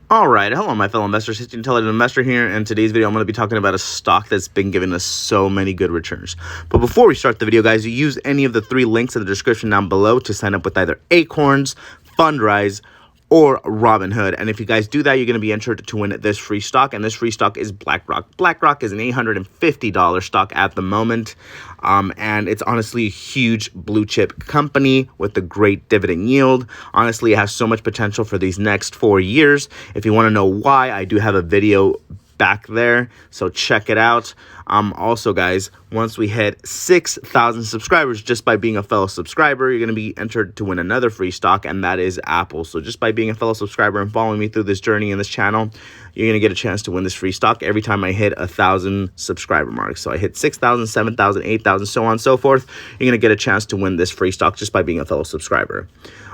All right, hello my fellow investors, it's Intelligent Investor here, and today's video I'm going to be talking about a stock that's been giving us so many good returns. But before we start the video, guys, you use any of the three links in the description down below to sign up with either Acorns, Fundrise, or Robinhood. And if you guys do that, you're going to be entered to win this free stock, and this free stock is BlackRock. BlackRock is an $850 stock at the moment, and it's honestly a huge blue chip company with a great dividend yield. Honestly, it has so much potential for these next 4 years. If you want to know why, I do have a video back there, so check it out. Also, guys, once we hit 6,000 subscribers, just by being a fellow subscriber, you're going to be entered to win another free stock, and that is Apple. So just by being a fellow subscriber and following me through this journey in this channel, you're going to get a chance to win this free stock every time I hit 1,000 subscriber mark. So I hit 6,000, 7,000, 8,000, so on and so forth. You're going to get a chance to win this free stock just by being a fellow subscriber.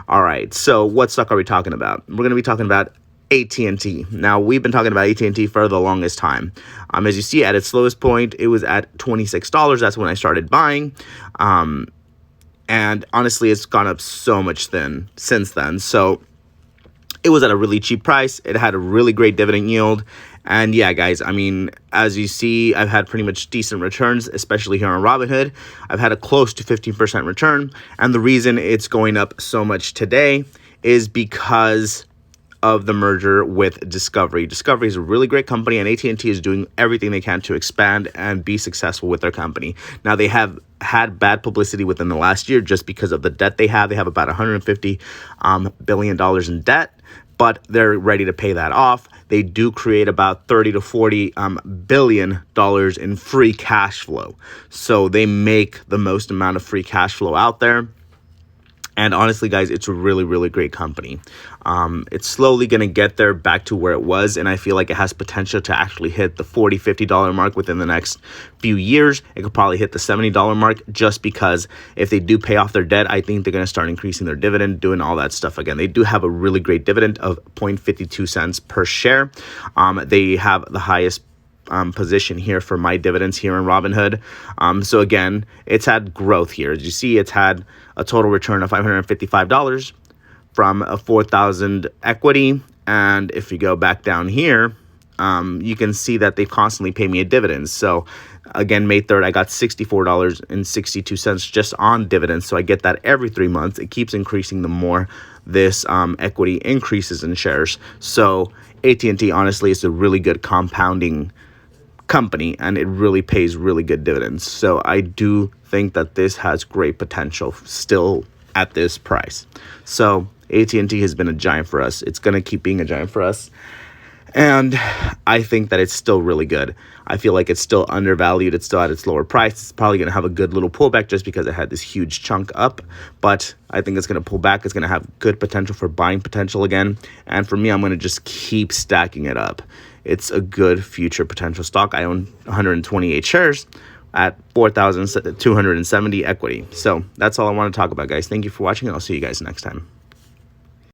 All right, so what stock are we talking about? We're going to be talking about AT&T. Now, we've been talking about AT&T for the longest time. As you see, at its lowest point, it was at $26. That's when I started buying. And honestly, it's gone up so much since then. So it was at a really cheap price. It had a really great dividend yield. And yeah, guys, I mean, as you see, I've had pretty much decent returns, especially here on Robinhood. I've had a close to 15% return. And the reason it's going up so much today is because of the merger with Discovery. Discovery is a really great company, and AT&T is doing everything they can to expand and be successful with their company. Now, they have had bad publicity within the last year just because of the debt they have. They have about $150 billion in debt, but they're ready to pay that off. They do create about $30 to $40 billion in free cash flow. So they make the most amount of free cash flow out there. And honestly, guys, it's a really, really great company. It's slowly going to get there back to where it was, and I feel like it has potential to actually hit the $40, $50 mark within the next few years. It could probably hit the $70 mark just because if they do pay off their debt, I think they're going to start increasing their dividend, doing all that stuff again. They do have a really great dividend of 0.52 cents per share. They have the highest position here for my dividends here in Robinhood. So again, it's had growth here. As you see, it's had a total return of $555 from a 4,000 equity. And if you go back down here, you can see that they constantly pay me a dividend. So again, May 3rd, I got $64.62 just on dividends. So I get that every 3 months. It keeps increasing the more this equity increases in shares. So AT&T honestly is a really good compounding company, and it really pays really good dividends. So I do think that this has great potential still at this price. So AT&T has been a giant for us. It's going to keep being a giant for us. And I think that it's still really good. I feel like it's still undervalued. It's still at its lower price. It's probably going to have a good little pullback just because it had this huge chunk up. But I think it's going to pull back. It's going to have good potential for buying potential again. And for me, I'm going to just keep stacking it up. It's a good future potential stock. I own 128 shares at 4,270 equity. So that's all I want to talk about, guys. Thank you for watching, and I'll see you guys next time.